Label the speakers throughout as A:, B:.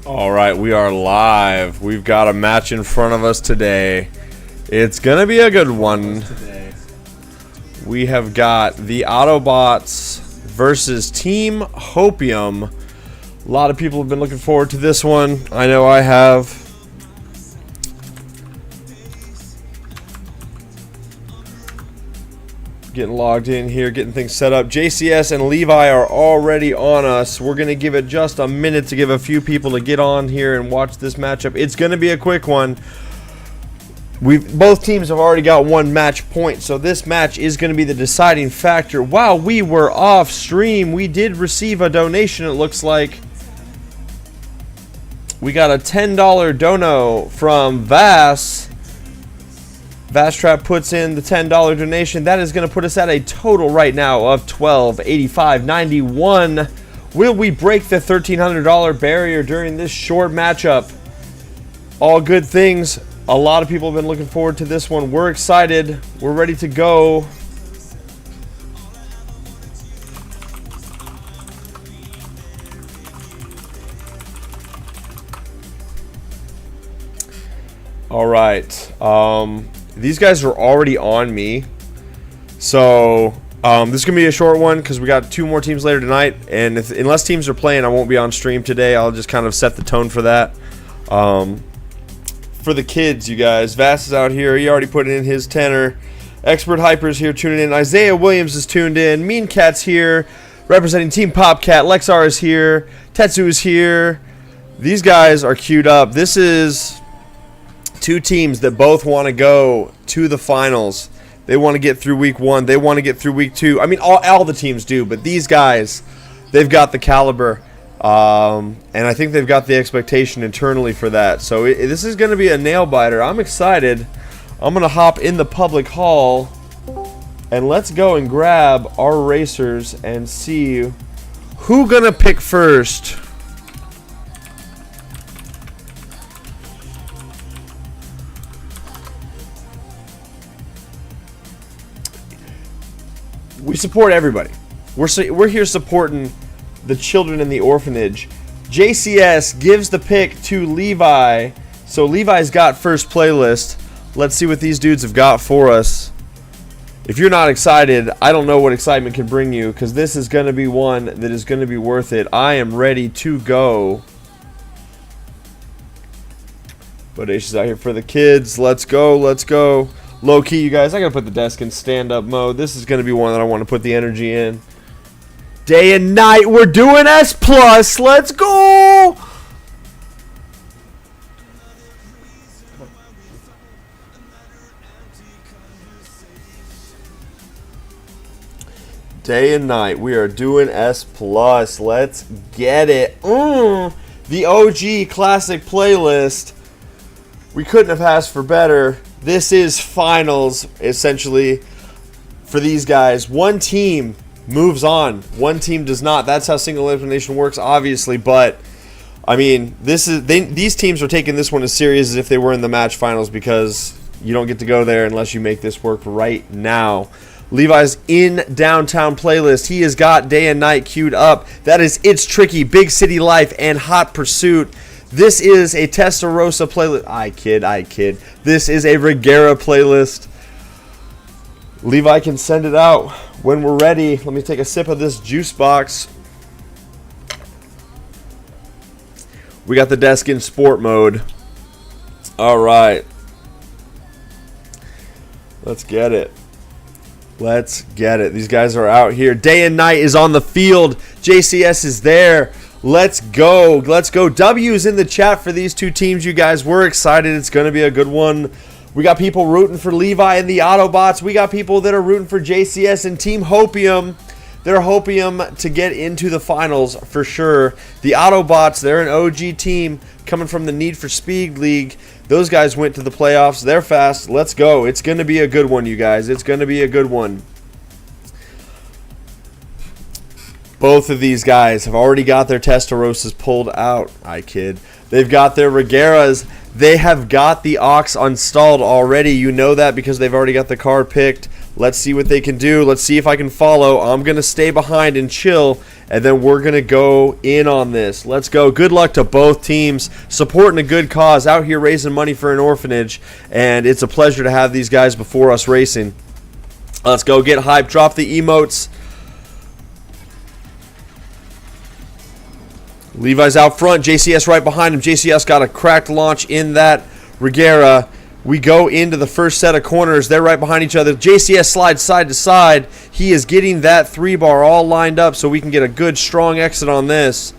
A: All right, we are live. We've got a match in front of us today. It's going to be a good one. We have got the Autobots versus Team Hopium. A lot of people have been looking forward to this one. I know I have. Getting logged in here, getting things set up. JCS and Levi are already on us. We're going to give it just a minute to give a few people to get on here and watch this matchup. It's going to be a quick one. Both teams have already got one match point, so this match is going to be the deciding factor. While we were off stream, we did receive a donation, it looks like. We got a $10 dono from Vass. Vastrap puts in the $10 donation. That is going to put us at a total right now of $12.85.91. Will we break the $1,300 barrier during this short matchup? All good things. A lot of people have been looking forward to this one. We're excited. We're ready to go. All right. These guys are already on me. So this is going to be a short one because we got two more teams later tonight. And unless teams are playing, I won't be on stream today. I'll just kind of set the tone for that. For the kids, you guys, Vass is out here. He already put in his tenner. Expert Hyper's here tuning in. Isaiah Williams is tuned in. Mean Cat's here representing Team Popcat. Lexar is here. Tetsu is here. These guys are queued up. This is two teams that both want to go to the finals. They want to get through week one. They want to get through week two. I mean, all the teams do, but these guys, they've got the caliber. And I think they've got the expectation internally for that. So this is going to be a nail-biter. I'm excited. I'm going to hop in the public hall, and let's go and grab our racers and see who going to pick first. We support everybody. We're here supporting the children in the orphanage. JCS gives the pick to Levi. So Levi's got first playlist. Let's see what these dudes have got for us. If you're not excited, I don't know what excitement can bring you, because this is going to be one that is going to be worth it. I am ready to go. Bodacious out here for the kids. Let's go. Let's go. Low key, you guys, I gotta put the desk in stand-up mode. This is gonna be one that I want to put the energy in. Day and night, we're doing S+. Let's go! Day and night, we are doing S+. Let's get it. The OG classic playlist. We couldn't have asked for better. This is finals, essentially, for these guys. One team moves on. One team does not. That's how single elimination works, obviously. But, I mean, these teams are taking this one as serious as if they were in the match finals, because you don't get to go there unless you make this work right now. Levi's in downtown playlist. He has got Day and Night queued up. That is It's Tricky, Big City Life, and Hot Pursuit. This is a Testarossa playlist. I kid. This is a Regera playlist. Levi can send it out when we're ready. Let me take a sip of this juice box. We got the desk in sport mode. All right. Let's get it. Let's get it. These guys are out here. Day and Night is on the field. JCS is there. Let's go. Let's go. W's in the chat for these two teams, you guys. We're excited. It's going to be a good one. We got people rooting for Levi and the Autobots. We got people that are rooting for JCS and Team Hopium. They're Hopium to get into the finals for sure. The Autobots, they're an OG team coming from the Need for Speed League. Those guys went to the playoffs. They're fast. Let's go. It's going to be a good one, you guys. It's going to be a good one. Both of these guys have already got their Testarossas pulled out. I kid. They've got their Regeras. They have got the Ox installed already. You know that because they've already got the car picked. Let's see what they can do. Let's see if I can follow. I'm going to stay behind and chill, and then we're going to go in on this. Let's go. Good luck to both teams. Supporting a good cause. Out here raising money for an orphanage, and it's a pleasure to have these guys before us racing. Let's go get hyped. Drop the emotes. Levi's out front. JCS right behind him. JCS got a cracked launch in that Regera. We go into the first set of corners. They're right behind each other. JCS slides side to side. He is getting that 3-bar all lined up so we can get a good, strong exit on this.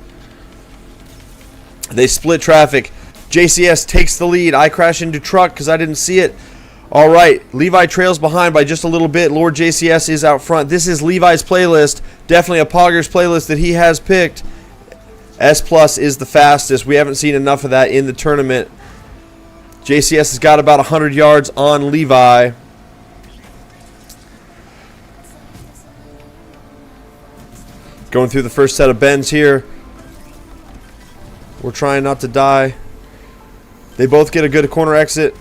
A: They split traffic. JCS takes the lead. I crash into truck because I didn't see it. All right. Levi trails behind by just a little bit. Lord JCS is out front. This is Levi's playlist. Definitely a Poggers playlist that he has picked. S Plus is the fastest. We haven't seen enough of that in the tournament. JCS has got about 100 yards on Levi. Going through the first set of bends here. We're trying not to die. They both get a good corner exit.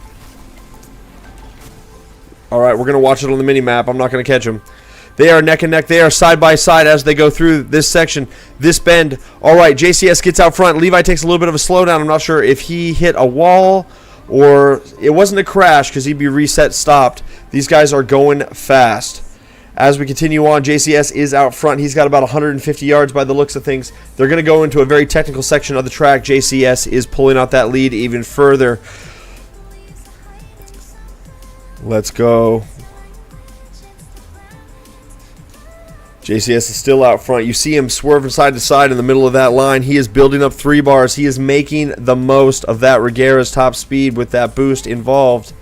A: All right, we're going to watch it on the mini-map. I'm not going to catch them. They are neck and neck. They are side by side as they go through this section, this bend. All right, JCS gets out front. Levi takes a little bit of a slowdown. I'm not sure if he hit a wall or it wasn't a crash because he'd be reset stopped. These guys are going fast. As we continue on, JCS is out front. He's got about 150 yards by the looks of things. They're going to go into a very technical section of the track. JCS is pulling out that lead even further. Let's go. JCS is still out front. You see him swerving side to side in the middle of that line. He is building up 3 bars. He is making the most of that Regera's top speed with that boost involved.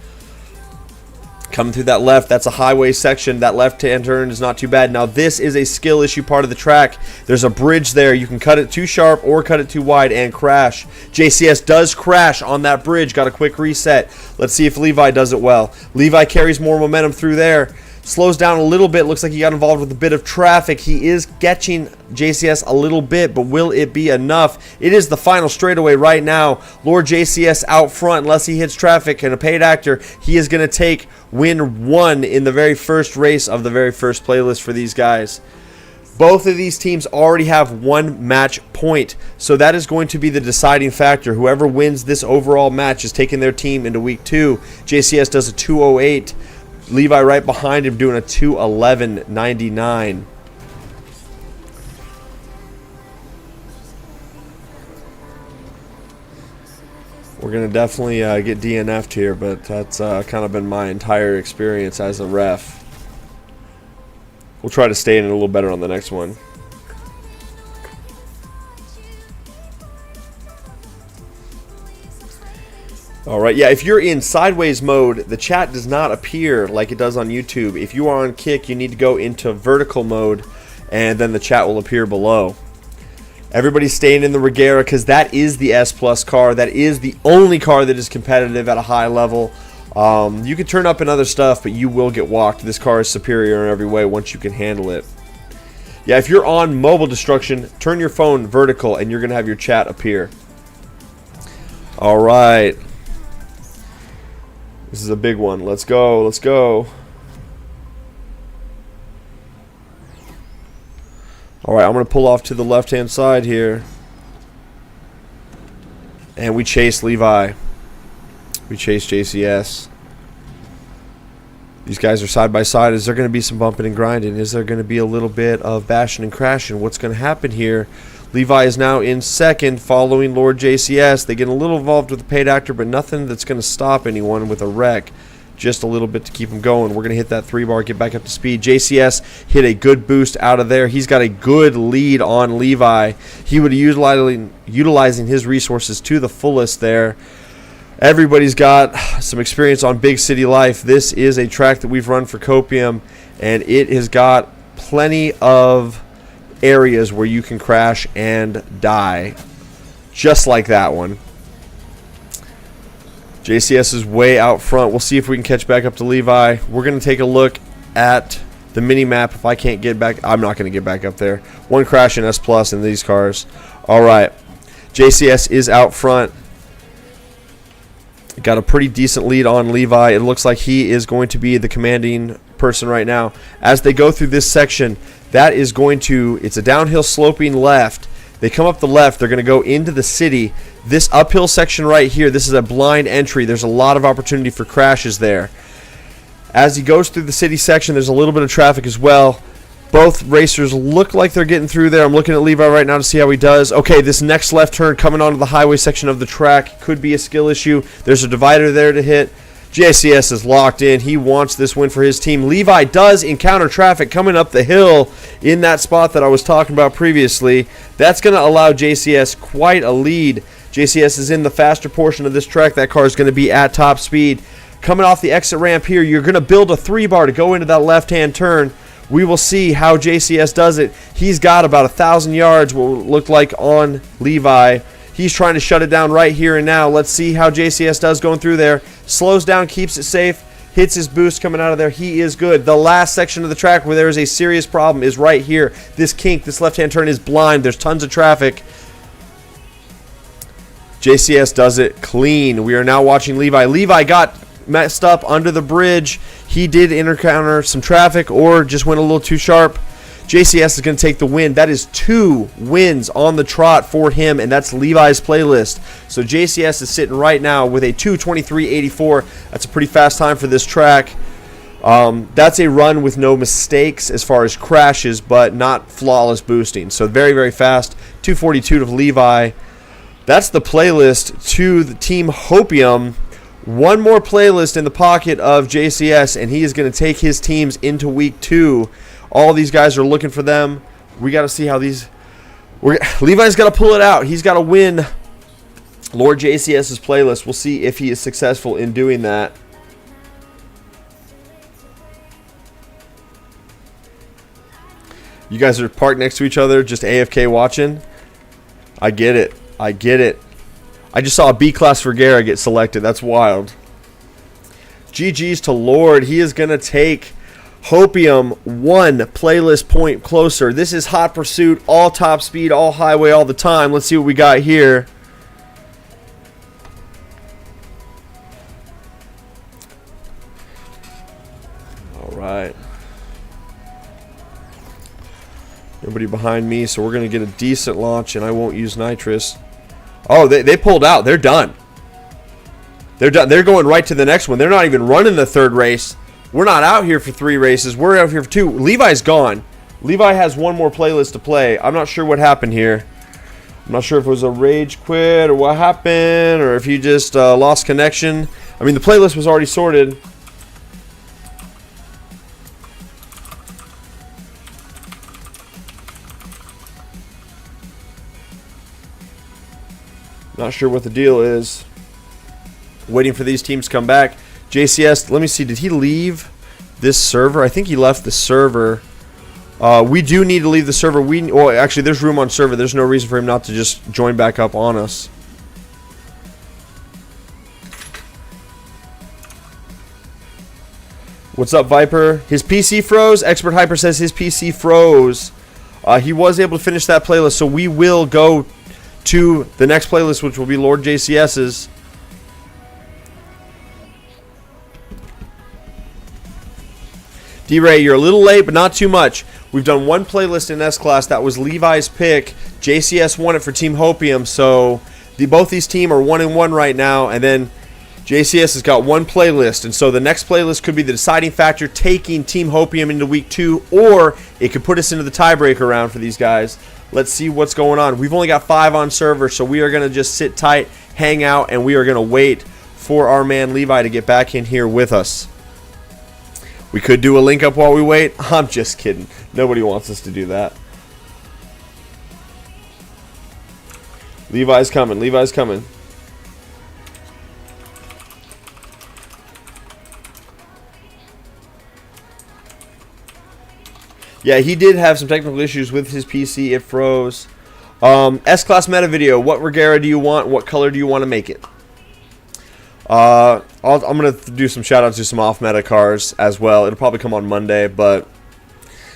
A: Coming through that left, that's a highway section. That left-hand turn is not too bad. Now, this is a skill issue part of the track. There's a bridge there. You can cut it too sharp or cut it too wide and crash. JCS does crash on that bridge. Got a quick reset. Let's see if Levi does it well. Levi carries more momentum through there. Slows down a little bit. Looks like he got involved with a bit of traffic. He is catching JCS a little bit, but will it be enough? It is the final straightaway right now. Lord JCS out front. Unless he hits traffic and a paid actor, he is going to take win 1 in the very first race of the very first playlist for these guys. Both of these teams already have 1 match point, so that is going to be the deciding factor. Whoever wins this overall match is taking their team into week 2. JCS does a 2:08. Levi right behind him doing a 2:11.99. We're going to definitely get DNF'd here, but that's kind of been my entire experience as a ref. We'll try to stay in it a little better on the next one. All right, yeah, if you're in sideways mode, the chat does not appear like it does on YouTube. If you are on kick, you need to go into vertical mode, and then the chat will appear below. Everybody's staying in the Regera because that is the S Plus car. That is the only car that is competitive at a high level. You can turn up in other stuff, but you will get walked. This car is superior in every way once you can handle it. Yeah, if you're on mobile destruction, turn your phone vertical, and you're going to have your chat appear. All right. This is a big one. Let's go. Let's go. All right, I'm going to pull off to the left-hand side here. And we chase Levi. We chase JCS. These guys are side by side. Is there going to be some bumping and grinding? Is there going to be a little bit of bashing and crashing? What's going to happen here? Levi is now in second, following Lord JCS. They get a little involved with the paid actor, but nothing that's going to stop anyone with a wreck. Just a little bit to keep them going. We're going to hit that 3-bar, get back up to speed. JCS hit a good boost out of there. He's got a good lead on Levi. He would be utilizing his resources to the fullest there. Everybody's got some experience on big city life. This is a track that we've run for Copium, and it has got plenty of areas where you can crash and die, just like that one. JCS is way out front. We'll see if we can catch back up to Levi. We're going to take a look at the mini map. If I can't get back, I'm not going to get back up there. 1 crash in S Plus in these cars. All right, JCS is out front. Got a pretty decent lead on Levi. It looks like he is going to be the commanding person right now. As they go through this section, that is going to, it's a downhill sloping left. They come up the left. They're going to go into the city. This uphill section right here, this is a blind entry. There's a lot of opportunity for crashes there. As he goes through the city section, there's a little bit of traffic as well. Both racers look like they're getting through there. I'm looking at Levi right now to see how he does. Okay, this next left turn coming onto the highway section of the track could be a skill issue. There's a divider there to hit. JCS is locked in. He wants this win for his team. Levi does encounter traffic coming up the hill in that spot that I was talking about previously. That's going to allow JCS quite a lead. JCS is in the faster portion of this track. That car is going to be at top speed. Coming off the exit ramp here, you're going to build a 3-bar to go into that left-hand turn. We will see how JCS does it. He's got about 1,000 yards, what will look like on Levi. He's trying to shut it down right here and now. Let's see how JCS does going through there. Slows down, keeps it safe, hits his boost coming out of there. He is good. The last section of the track where there is a serious problem is right here. This kink, this left-hand turn is blind. There's tons of traffic. JCS does it clean. We are now watching Levi. Levi got messed up under the bridge. He did encounter some traffic or just went a little too sharp. JCS is going to take the win. That is 2 wins on the trot for him, and that's Levi's playlist. So JCS is sitting right now with a 2:23.84. That's a pretty fast time for this track. That's a run with no mistakes as far as crashes, but not flawless boosting. So very, very fast. 2:42 to Levi. That's the playlist to the Team Hopium. One more playlist in the pocket of JCS, and he is going to take his teams into week 2. All these guys are looking for them. We got to see how these... Levi's got to pull it out. He's got to win Lord JCS's playlist. We'll see if he is successful in doing that. You guys are parked next to each other, just AFK watching. I get it. I get it. I just saw a B-Class Vergara get selected. That's wild. GG's to Lord. He is going to take Hopium 1 playlist point closer. This is Hot Pursuit, all top speed, all highway, all the time. Let's see what we got here. All right. Nobody behind me, so we're going to get a decent launch, and I won't use nitrous. Oh, they pulled out. They're done. They're done. They're going right to the next one. They're not even running the 3rd race. We're not out here for 3 races. We're out here for 2. Levi's gone. Levi has 1 more playlist to play. I'm not sure what happened here. I'm not sure if it was a rage quit or what happened, or if he just lost connection. I mean, the playlist was already sorted. Not sure what the deal is. Waiting for these teams to come back. JCS, let me see. Did he leave this server? I think he left the server. We do need to leave the server. Well, actually, there's room on server. There's no reason for him not to just join back up on us. What's up, Viper? His PC froze. Expert Hyper says his PC froze. He was able to finish that playlist, so we will go to the next playlist, which will be Lord JCS's. D-Ray, you're a little late, but not too much. We've done 1 playlist in S-Class. That was Levi's pick. JCS won it for Team Hopium, so both these teams are 1-1 right now, and then JCS has got 1 playlist, and so the next playlist could be the deciding factor, taking Team Hopium into week 2, or it could put us into the tiebreaker round for these guys. Let's see what's going on. We've only got 5 on server, so we are going to just sit tight, hang out, and we are going to wait for our man Levi to get back in here with us. We could do a link up while we wait. I'm just kidding. Nobody wants us to do that. Levi's coming. Levi's coming. Yeah, he did have some technical issues with his PC. It froze. S-Class meta video. What Vergara do you want? What color do you want to make it? I'm going to do some shout-outs to some off-meta cars as well. It'll probably come on Monday, but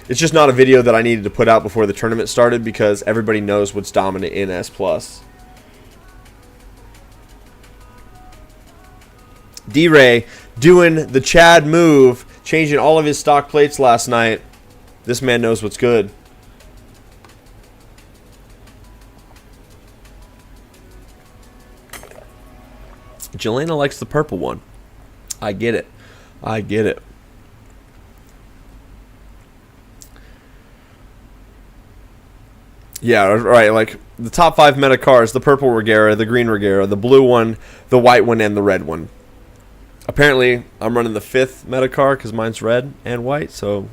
A: it's just not a video that I needed to put out before the tournament started because everybody knows what's dominant in S+. D-Ray doing the Chad move. changing all of his stock plates last night. This man knows what's good. Jelena likes the purple one. I get it. I get it. Yeah, right. Like the top 5 meta cars: the purple Regera, the green Regera, the blue one, the white one, and the red one. Apparently, I'm running the 5th meta car because mine's red and white, so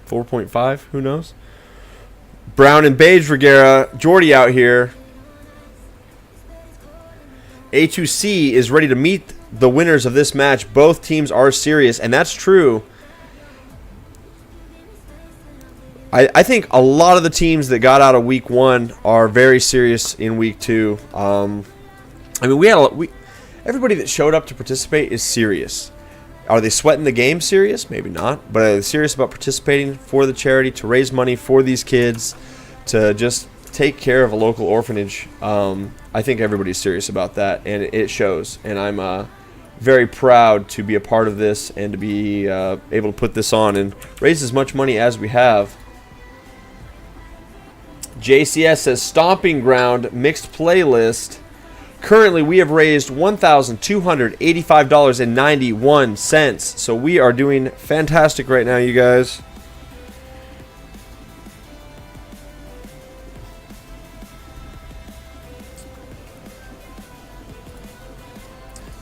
A: 4.5. Who knows? Brown and beige Regera. Jordy out here. A2C is ready to meet the winners of this match. Both teams are serious, and that's true. I think a lot of the teams that got out of week 1 are very serious in week 2. I mean, everybody that showed up to participate is serious. Are they sweating the game serious? Maybe not. But are they serious about participating for the charity, to raise money for these kids, to just take care of a local orphanage? I think everybody's serious about that, and it shows. And I'm very proud to be a part of this and to be able to put this on and raise as much money as we have. JCS says Stomping Ground mixed playlist. Currently, we have raised $1,285.91. So we are doing fantastic right now, you guys.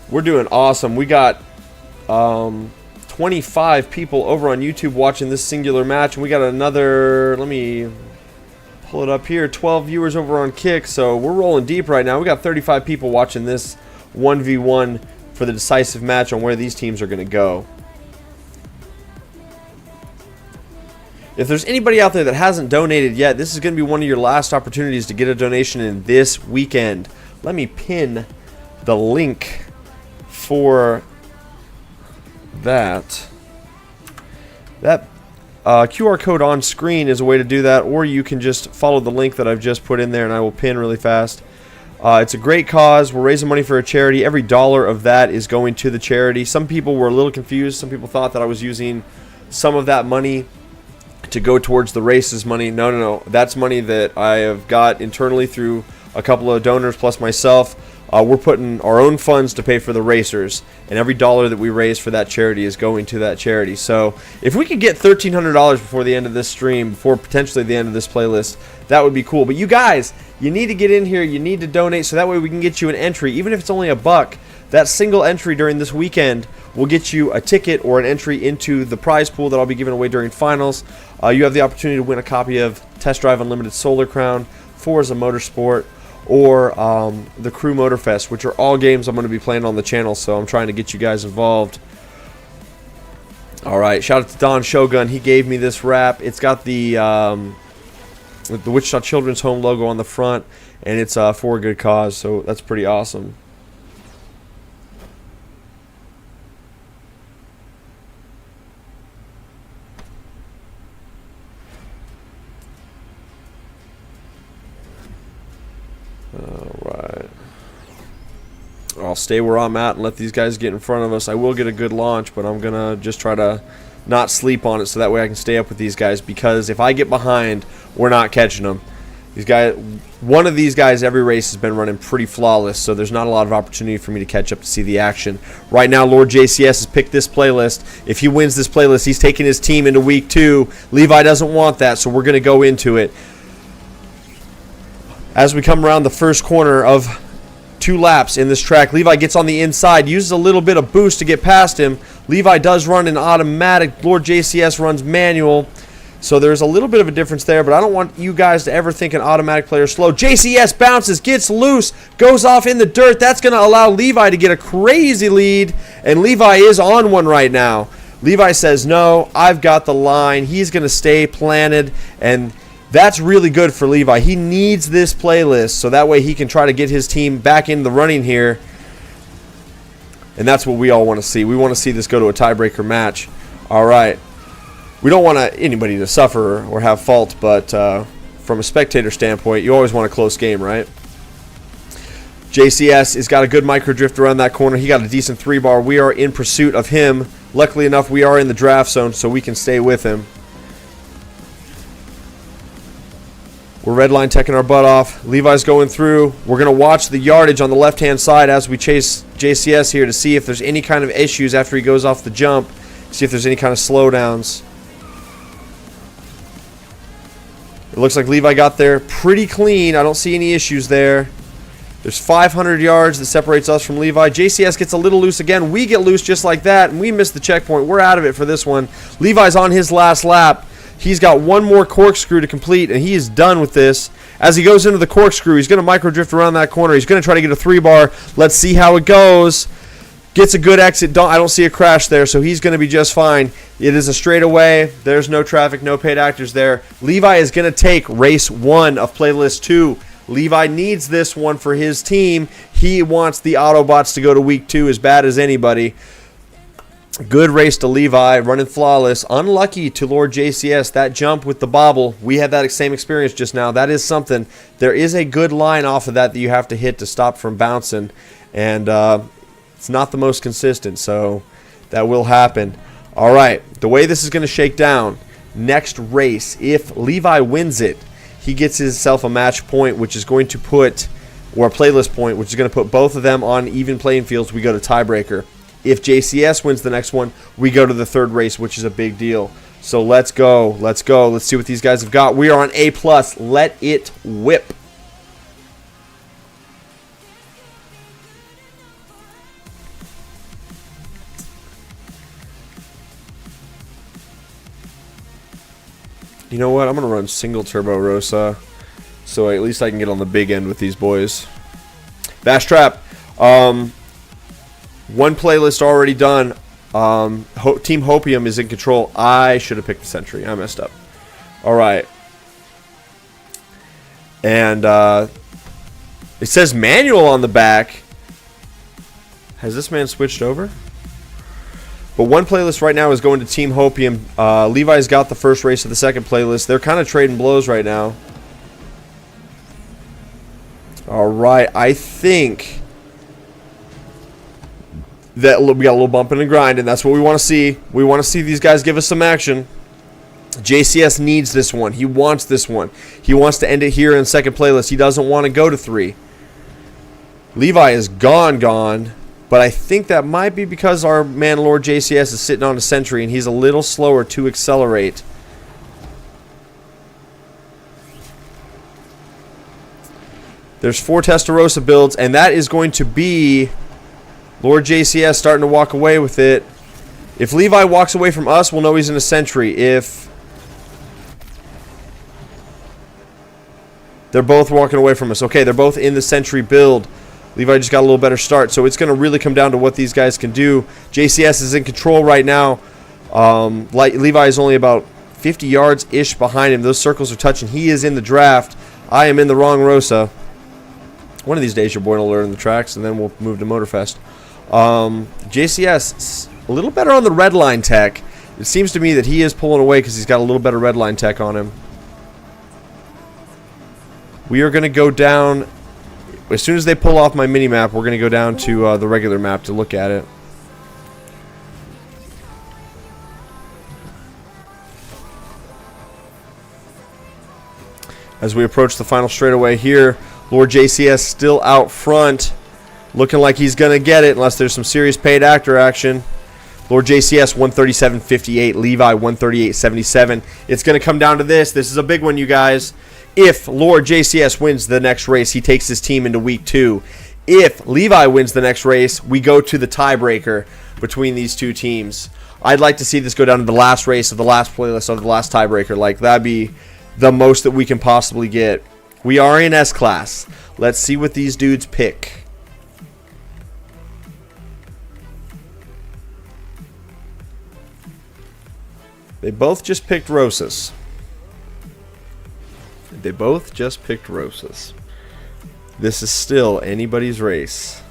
A: We're doing awesome. We got 25 people over on YouTube watching this singular match, and we got another, let me pull it up here, 12 viewers over on Kick. So we're rolling deep right now. We got 35 people watching this 1v1 for the decisive match on where these teams are going to go. If there's anybody out there that hasn't donated yet, this is going to be one of your last opportunities to get a donation in this weekend. Let me pin the link for that. That QR code on screen is a way to do that, or you can just follow the link that I've just put in there, and I will pin really fast. It's a great cause. We're raising money for a charity. Every dollar of that is going to the charity. Some people were a little confused. Some people thought that I was using some of that money to go towards the races money. No. That's money that I have got internally through a couple of donors plus myself. We're putting our own funds to pay for the racers, and every dollar that we raise for that charity is going to that charity. So if we could get $1,300 before the end of this stream, before potentially the end of this playlist, that would be cool. But you guys, you need to get in here. You need to donate so that way we can get you an entry, even if it's only $1. That single entry during this weekend will get you a ticket or an entry into the prize pool that I'll be giving away during finals. You have the opportunity to win a copy of Test Drive Unlimited Solar Crown, Forza Motorsport, or the Crew Motorfest, which are all games I'm going to be playing on the channel, so I'm trying to get you guys involved. Alright, shout out to Don Shogun. He gave me this wrap. It's got the Wichita Children's Home logo on the front, and it's for a good cause, so that's pretty awesome. Alright. I'll stay where I'm at and let these guys get in front of us. I will get a good launch, but I'm going to just try to not sleep on it so that way I can stay up with these guys, because if I get behind, we're not catching them. These guys, one of these guys every race has been running pretty flawless, so there's not a lot of opportunity for me to catch up to see the action. Right now, Lord JCS has picked this playlist. If he wins this playlist, he's taking his team into week 2. Levi doesn't want that, so we're going to go into it. As we come around the first corner of 2 laps in this track, Levi gets on the inside, uses a little bit of boost to get past him. Levi does run an automatic. Lord JCS runs manual. So there's a little bit of a difference there, but I don't want you guys to ever think an automatic player is slow. JCS bounces, gets loose, goes off in the dirt. That's going to allow Levi to get a crazy lead, and Levi is on one right now. Levi says, no, I've got the line. He's going to stay planted, and that's really good for Levi. He needs this playlist so that way he can try to get his team back in the running here. And that's what we all want to see. We want to see this go to a tiebreaker match. All right. We don't want anybody to suffer or have fault, but from a spectator standpoint, you always want a close game, right? JCS has got a good micro drift around that corner. He got a decent 3-bar. We are in pursuit of him. Luckily enough, we are in the draft zone, so we can stay with him. We're redline teching our butt off. Levi's going through. We're going to watch the yardage on the left-hand side as we chase JCS here to see if there's any kind of issues after he goes off the jump. See if there's any kind of slowdowns. It looks like Levi got there pretty clean. I don't see any issues there. There's 500 yards that separates us from Levi. JCS gets a little loose again. We get loose just like that, and we miss the checkpoint. We're out of it for this one. Levi's on his last lap. He's got one more corkscrew to complete, and he is done with this. As he goes into the corkscrew, he's going to micro drift around that corner. He's going to try to get a 3-bar. Let's see how it goes. Gets a good exit. I don't see a crash there, so he's going to be just fine. It is a straightaway. There's no traffic, no paid actors there. Levi is going to take race 1 of playlist 2. Levi needs this one for his team. He wants the Autobots to go to week 2 as bad as anybody. Good race to Levi, running flawless. Unlucky to Lord JCS, that jump with the bobble. We had that same experience just now. That is something. There is a good line off of that you have to hit to stop from bouncing. And it's not the most consistent, so that will happen. All right, the way this is going to shake down, next race, if Levi wins it, he gets himself a match point, which is going to put, or a playlist point, which is going to put both of them on even playing fields. We go to tiebreaker. If JCS wins the next one, we go to the third race, which is a big deal. So let's go. Let's go. Let's see what these guys have got. We are on A+. Let it whip. You know what? I'm going to run single turbo Rosa, so at least I can get on the big end with these boys. Bash Trap. One playlist already done. Team Hopium is in control. I should have picked the Sentry. I messed up. All right. And it says manual on the back. Has this man switched over? But one playlist right now is going to Team Hopium. Levi's got the first race of the second playlist. They're kind of trading blows right now. All right. I think that we got a little bumping and grinding. That's what we want to see. We want to see these guys give us some action. JCS needs this one. He wants this one. He wants to end it here in second playlist. He doesn't want to go to 3. Levi is gone. But I think that might be because our man Lord JCS is sitting on a Sentry and he's a little slower to accelerate. There's 4 Testarossa builds, and that is going to be Lord JCS starting to walk away with it. If Levi walks away from us, we'll know he's in a Sentry. If they're both walking away from us. Okay, they're both in the Sentry build. Levi just got a little better start, so it's going to really come down to what these guys can do. JCS is in control right now. Levi is only about 50 yards-ish behind him. Those circles are touching. He is in the draft. I am in the wrong Rosa. One of these days, your boy will learn the tracks, and then we'll move to Motorfest. JCS, a little better on the red line tech. It seems to me that he is pulling away because he's got a little better red line tech on him. We are going to go down. As soon as they pull off my mini-map, we're going to go down to the regular map to look at it. As we approach the final straightaway here, Lord JCS still out front, looking like he's going to get it unless there's some serious paid actor action. Lord JCS 137.58, Levi 138.77. It's going to come down to this. This is a big one, you guys. If Lord JCS wins the next race, he takes his team into week 2. If Levi wins the next race, we go to the tiebreaker between these two teams. I'd like to see this go down to the last race of the last playlist of the last tiebreaker. Like, that'd be the most that we can possibly get. We are in S-Class. Let's see what these dudes pick. They both just picked Rosas. They both just picked Rosas. This is still anybody's race.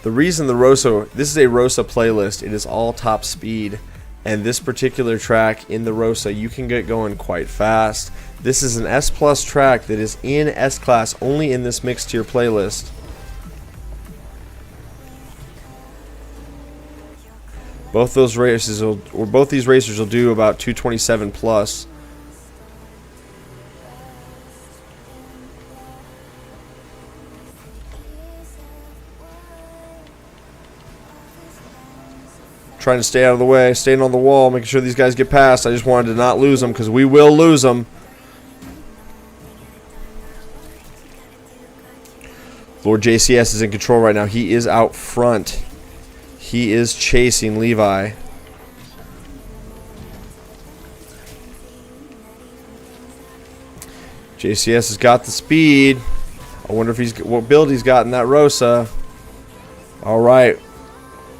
A: The reason the Rosa, this is a Rosa playlist, it is all top speed. And this particular track in the Rosa, you can get going quite fast. This is an S+ track that is in S-Class only in this mixed tier playlist. Both those races or both these racers will do about 227 plus. Trying to stay out of the way, staying on the wall, making sure these guys get past. I just wanted to not lose them because we will lose them. Lord JCS is in control right now. He is out front. He is chasing Levi. JCS has got the speed. I wonder if what build he's got in that Rosa. All right.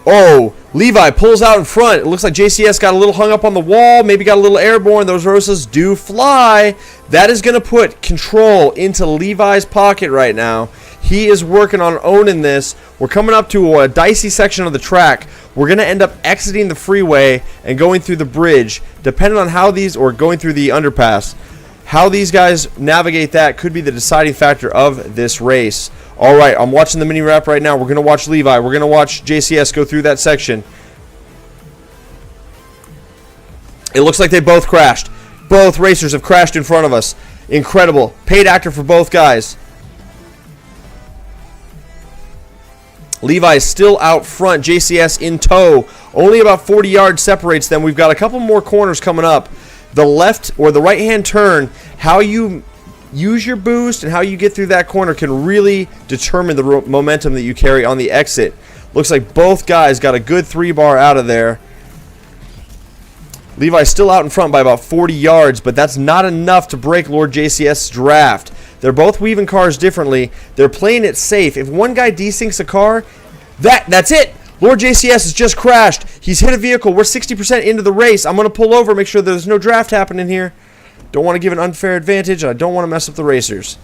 A: Oh, Levi pulls out in front. It looks like JCS got a little hung up on the wall, maybe got a little airborne. Those Rosas do fly. That is going to put control into Levi's pocket right now. He is working on owning this. We're coming up to a dicey section of the track. We're going to end up exiting the freeway and going through the bridge. Depending on how these, or going through the underpass, how these guys navigate that could be the deciding factor of this race. All right, I'm watching the mini wrap right now. We're going to watch Levi. We're going to watch JCS go through that section. It looks like they both crashed. Both racers have crashed in front of us. Incredible. Paid actor for both guys. Levi is still out front. JCS in tow. Only about 40 yards separates them. We've got a couple more corners coming up. The left or the right-hand turn, how you use your boost and how you get through that corner can really determine the momentum that you carry on the exit. Looks like both guys got a good 3-bar out of there. Levi's still out in front by about 40 yards, but that's not enough to break Lord JCS's draft. They're both weaving cars differently. They're playing it safe. If one guy desyncs a car, that's it. Lord JCS has just crashed. He's hit a vehicle. We're 60% into the race. I'm going to pull over, make sure there's no draft happening here. Don't want to give an unfair advantage. I don't want to mess up the racers.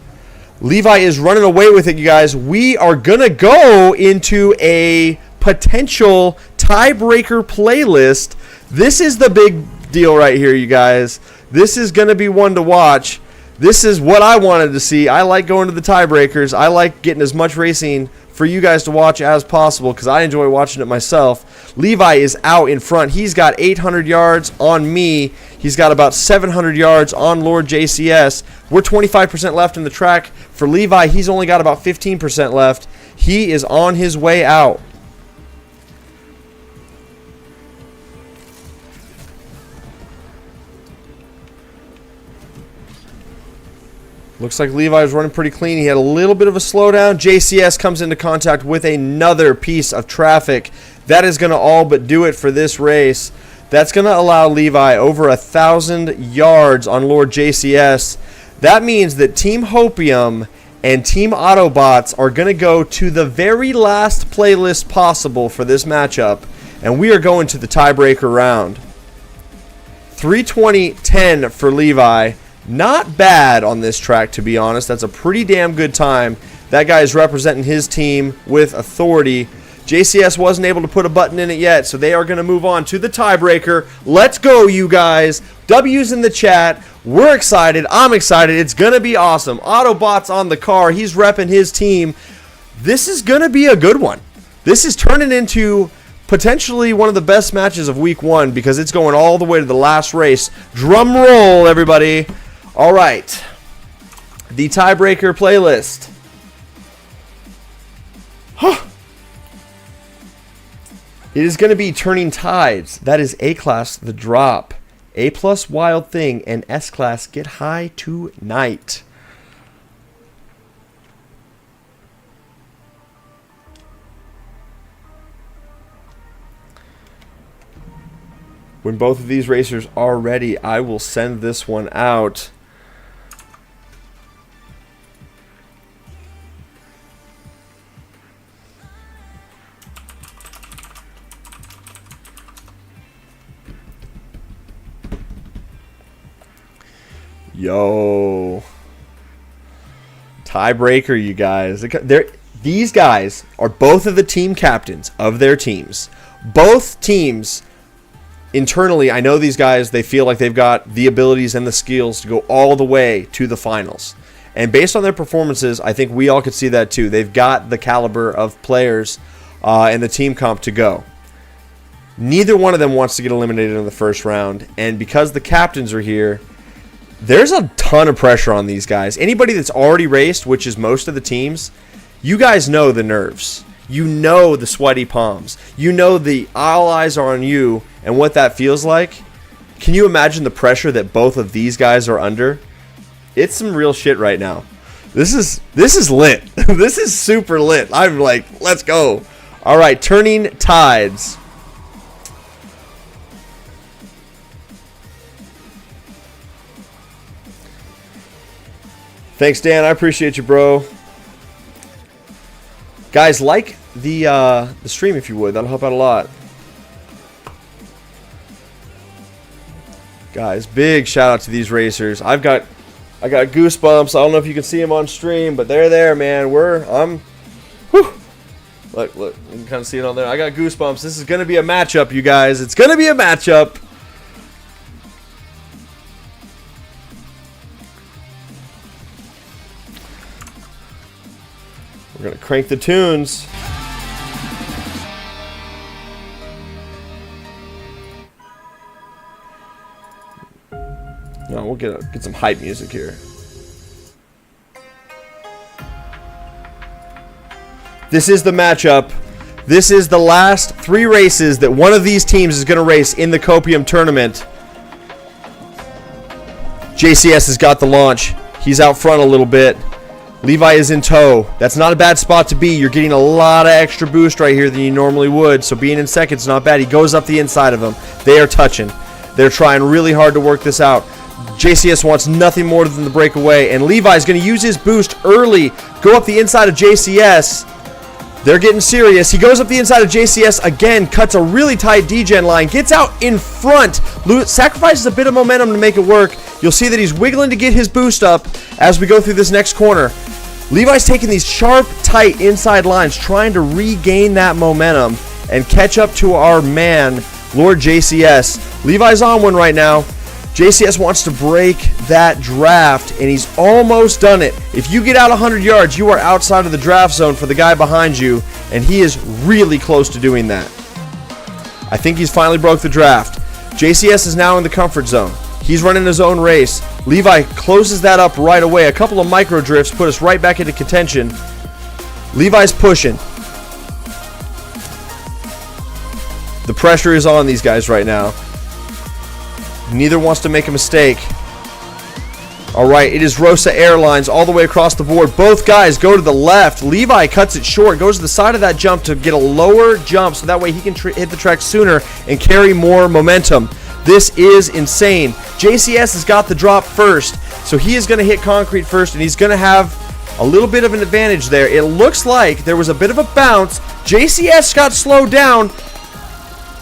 A: Levi is running away with it, you guys. We are going to go into a potential tiebreaker playlist. This is the big deal right here, you guys. This is going to be one to watch. This is what I wanted to see. I like going to the tiebreakers. I like getting as much racing for you guys to watch as possible because I enjoy watching it myself. Levi is out in front. He's got 800 yards on me. He's got about 700 yards on Lord JCS. We're 25% left in the track. For Levi, he's only got about 15% left. He is on his way out. Looks like Levi's running pretty clean. He had a little bit of a slowdown. JCS comes into contact with another piece of traffic. That is going to all but do it for this race. That's going to allow Levi over 1,000 yards on Lord JCS. That means that Team Hopium and Team Autobots are going to go to the very last playlist possible for this matchup, and we are going to the tiebreaker round. 3:20.10 for Levi. Not bad on this track, to be honest. That's a pretty damn good time. That guy is representing his team with authority. JCS wasn't able to put a button in it yet, so they are going to move on to the tiebreaker. Let's go, you guys. W's in the chat. We're excited. I'm excited. It's going to be awesome. Autobots on the car. He's repping his team. This is going to be a good one. This is turning into potentially one of the best matches of week 1 because it's going all the way to the last race. Drum roll, everybody. All right, the tiebreaker playlist. It is going to be Turning Tides. That is A-Class, The Drop. A-Plus, Wild Thing, and S-Class, Get High Tonight. When both of these racers are ready, I will send this one out. Yo. Tiebreaker, you guys. These guys are both of the team captains of their teams. Both teams, internally, I know these guys, they feel like they've got the abilities and the skills to go all the way to the finals. And based on their performances, I think we all could see that too. They've got the caliber of players and the team comp to go. Neither one of them wants to get eliminated in the first round. And because the captains are here, there's a ton of pressure on these guys. Anybody that's already raced, which is most of the teams, you guys know the nerves. You know the sweaty palms. You know the all eyes are on you and what that feels like. Can you imagine the pressure that both of these guys are under? It's some real shit right now. This is lit. This is super lit. I'm like, let's go. All right, turning tides. Thanks, Dan. I appreciate you, bro. Guys, like the stream if you would. That'll help out a lot. Guys, big shout out to these racers. I got goosebumps. I don't know if you can see them on stream, but they're there, man. Whew. Look, you can kind of see it on there. I got goosebumps. This is going to be a matchup, you guys. It's going to be a matchup. We're going to crank the tunes. No, we'll get some hype music here. This is the matchup. This is the last 3 races that one of these teams is going to race in the Copium tournament. JCS has got the launch. He's out front a little bit. Levi is in tow. That's not a bad spot to be. You're getting a lot of extra boost right here than you normally would, so being in second is not bad. He goes up the inside of him. They are touching. They're trying really hard to work this out. JCS wants nothing more than the breakaway, and Levi's going to use his boost early, go up the inside of JCS. They're getting serious. He goes up the inside of JCS again, cuts a really tight D-Gen line, gets out in front, sacrifices a bit of momentum to make it work. You'll see that he's wiggling to get his boost up as we go through this next corner. Levi's taking these sharp, tight inside lines, trying to regain that momentum and catch up to our man, Lord JCS. Levi's on one right now. JCS wants to break that draft, and he's almost done it. If you get out 100 yards, you are outside of the draft zone for the guy behind you, and he is really close to doing that. I think he's finally broke the draft. JCS is now in the comfort zone. He's running his own race. Levi closes that up right away. A couple of micro drifts put us right back into contention. Levi's pushing. The pressure is on these guys right now. Neither wants to make a mistake. All right, it is Rosa Airlines all the way across the board. Both guys go to the left. Levi cuts it short, goes to the side of that jump to get a lower jump so that way he can hit the track sooner and carry more momentum. This is insane. JCS has got the drop first, so he is going to hit concrete first, and he's going to have a little bit of an advantage there. It looks like there was a bit of a bounce. JCS got slowed down.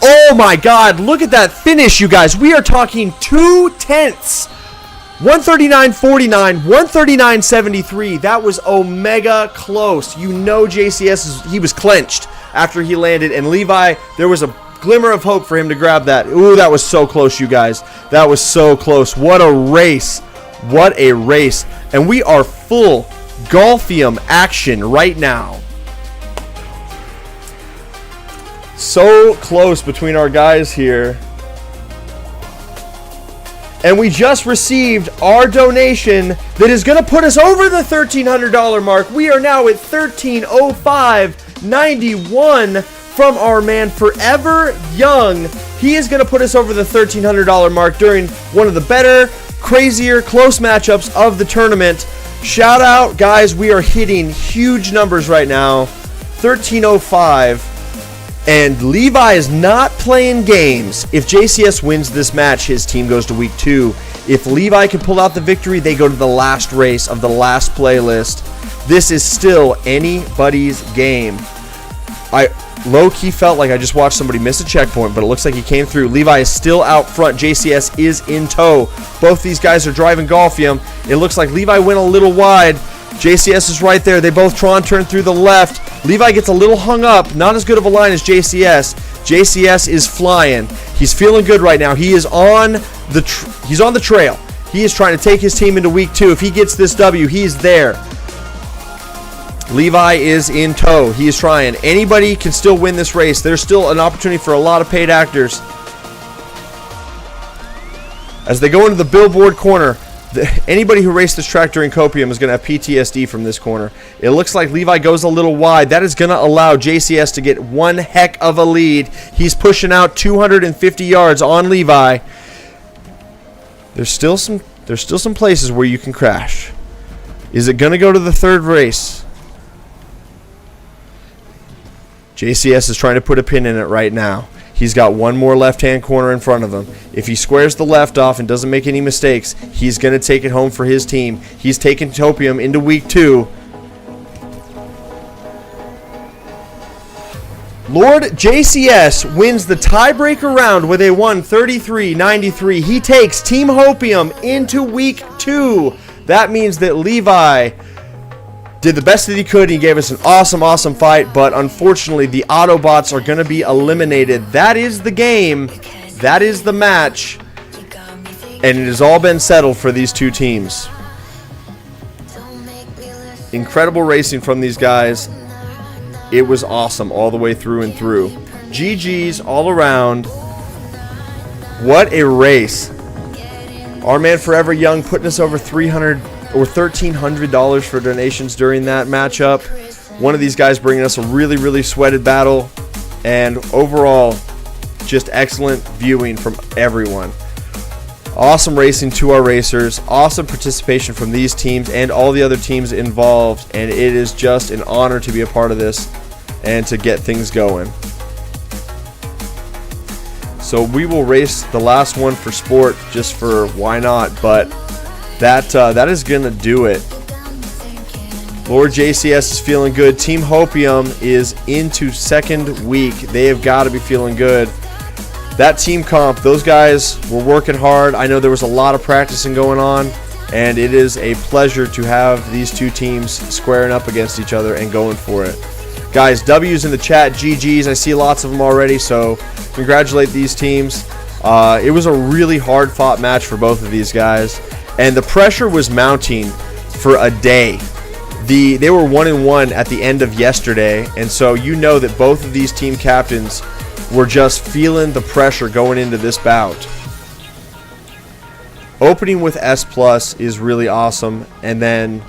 A: Oh my God, look at that finish, you guys. We are talking 2 tenths. 139.49, 139.73. That was omega close. You know JCS, he was clenched after he landed, and Levi, there was a glimmer of hope for him to grab that. Ooh, that was so close, you guys. That was so close. What a race. What a race. And we are full Golfium action right now. So close between our guys here. And we just received our donation that is going to put us over the $1,300 mark. We are now at $1,305.91 from our man Forever Young. He is going to put us over the $1,300 mark during one of the better, crazier, close matchups of the tournament. Shout out, guys. We are hitting huge numbers right now. 1305. And Levi is not playing games. If JCS wins this match, his team goes to week 2. If Levi can pull out the victory, they go to the last race of the last playlist. This is still anybody's game. I low-key felt like I just watched somebody miss a checkpoint, but it looks like he came through. Levi is still out front. JCS is in tow. Both these guys are driving Golfium. It looks like Levi went a little wide. JCS is right there. They both turn through the left. Levi gets a little hung up. Not as good of a line as JCS. JCS is flying. He's feeling good right now. He is on the trail. He is trying to take his team into week 2. If he gets this W, he's there. Levi is in tow. He is trying. Anybody can still win this race. There's still an opportunity for a lot of paid actors. As they go into the billboard corner, anybody who raced this track during Copium is going to have PTSD from this corner. It looks like Levi goes a little wide. That is going to allow JCS to get one heck of a lead. He's pushing out 250 yards on Levi. There's still some places where you can crash. Is it going to go to the third race? JCS is trying to put a pin in it right now. He's got one more left-hand corner in front of him. If he squares the left off and doesn't make any mistakes, he's going to take it home for his team. He's taking Topium into week 2. Lord JCS wins the tiebreaker round with a 1:33.93. He takes Team Hopium into week 2. That means that Levi did the best that he could. He gave us an awesome fight, but unfortunately the Autobots are going to be eliminated. That is the game. That is the match. And it has all been settled for these two teams. Incredible racing from these guys. It was awesome all the way through and through. GG's all around. What a race. Our man Forever Young putting us over $1,300 for donations during that matchup. One of these guys bringing us a really sweated battle, and overall just excellent viewing from everyone. Awesome racing to our racers, awesome participation from these teams and all the other teams involved, and it is just an honor to be a part of this and to get things going. So we will race the last one for sport, just for why not, but that is going to do it. Lord JCS is feeling good. Team Hopium is into second week. They have got to be feeling good. That team comp, those guys were working hard. I know there was a lot of practicing going on, and it is a pleasure to have these two teams squaring up against each other and going for it. Guys, W's in the chat, GG's. I see lots of them already, so congratulate these teams. It was a really hard-fought match for both of these guys, and the pressure was mounting for a day. They were 1-1 at the end of yesterday, and so you know that both of these team captains were just feeling the pressure going into this bout. Opening with S+ is really awesome, and then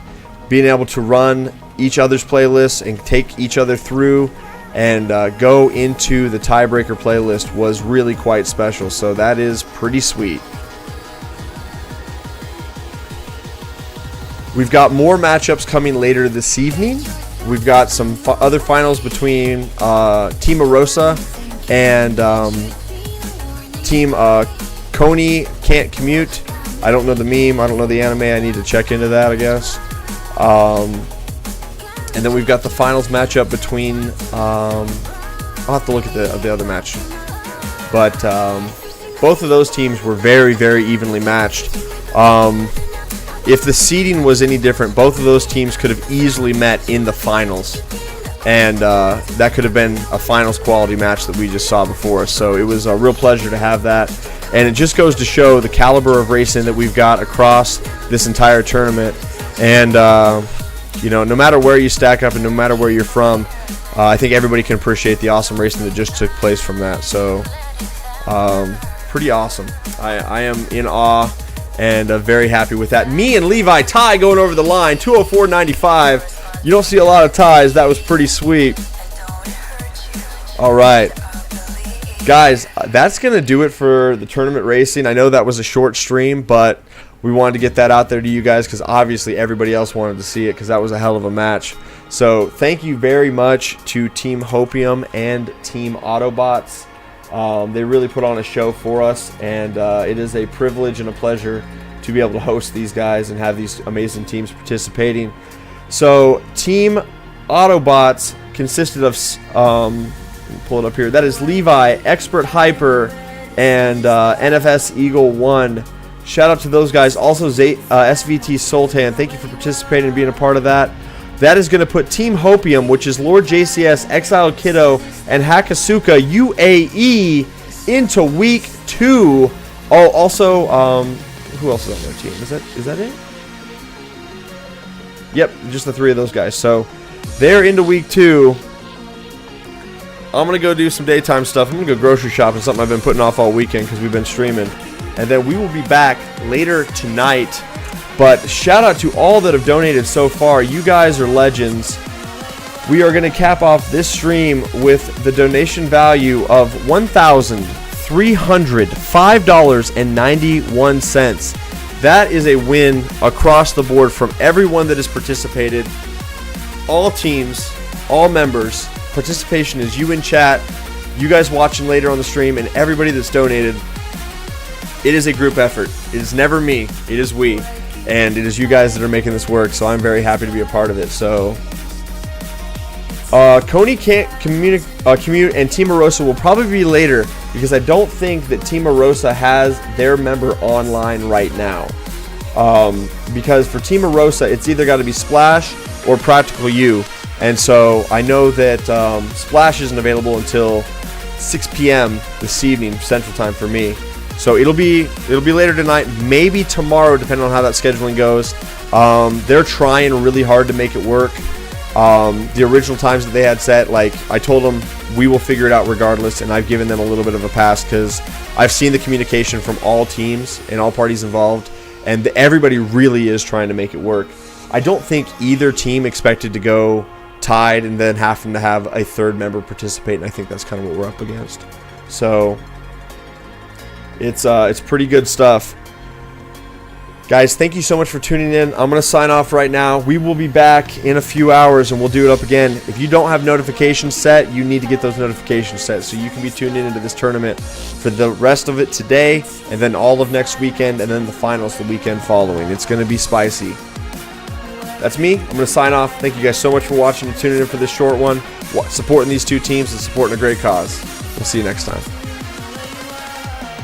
A: being able to run each other's playlists and take each other through and go into the tiebreaker playlist was really quite special, so that is pretty sweet. We've got more matchups coming later this evening. We've got some other finals between Team Arosa and Team Coney Can't Commute. I don't know the meme. I don't know the anime. I need to check into that, I guess. And then we've got the finals matchup between... I'll have to look at the other match. But both of those teams were very evenly matched. If the seeding was any different, both of those teams could have easily met in the finals. And that could have been a finals quality match that we just saw before us. So it was a real pleasure to have that. And it just goes to show the caliber of racing that we've got across this entire tournament. And, you know, no matter where you stack up and no matter where you're from, I think everybody can appreciate the awesome racing that just took place from that. So, pretty awesome. I am in awe and very happy with that. Me and Levi tie going over the line, 204.95. You don't see a lot of ties. That was pretty sweet. All right. Guys, that's going to do it for the tournament racing. I know that was a short stream, but we wanted to get that out there to you guys because obviously everybody else wanted to see it because that was a hell of a match. So thank you very much to Team Hopium and Team Autobots. They really put on a show for us, and it is a privilege and a pleasure to be able to host these guys and have these amazing teams participating. So Team Autobots consisted of, let me pull it up here, that is Levi, Expert Hyper, and NFS Eagle 1. Shout out to those guys. Also SVT Sultan, thank you for participating and being a part of that. That is going to put Team Hopium, which is Lord JCS, Exiled Kiddo, and Hakasuka UAE into week 2. Oh, also, who else is on their team? Is that it? Yep, just the 3 of those guys. So they're into week 2. I'm going to go do some daytime stuff. I'm going to go grocery shopping, something I've been putting off all weekend because we've been streaming. And then we will be back later tonight. But shout out to all that have donated so far. You guys are legends. We are going to cap off this stream with the donation value of $1,305.91. That is a win across the board from everyone that has participated. All teams, all members. Participation is you in chat, you guys watching later on the stream, and everybody that's donated. It is a group effort. It is never me. It is we. And it is you guys that are making this work, so I'm very happy to be a part of it. So, Coney can't commute, and Team Arosa will probably be later because I don't think that Team Arosa has their member online right now. Because for Team Arosa, it's either got to be Splash or Practical You. And so I know that Splash isn't available until 6 p.m. this evening Central Time for me. So it'll be later tonight, maybe tomorrow, depending on how that scheduling goes. They're trying really hard to make it work. The original times that they had set, like I told them, we will figure it out regardless, and I've given them a little bit of a pass because I've seen the communication from all teams and all parties involved, and everybody really is trying to make it work. I don't think either team expected to go tied and then having to have a third member participate, and I think that's kind of what we're up against. So it's pretty good stuff. Guys, thank you so much for tuning in. I'm going to sign off right now. We will be back in a few hours, and we'll do it up again. If you don't have notifications set, you need to get those notifications set so you can be tuned into this tournament for the rest of it today, and then all of next weekend, and then the finals the weekend following. It's going to be spicy. That's me. I'm going to sign off. Thank you guys so much for watching and tuning in for this short one, supporting these two teams and supporting a great cause. We'll see you next time.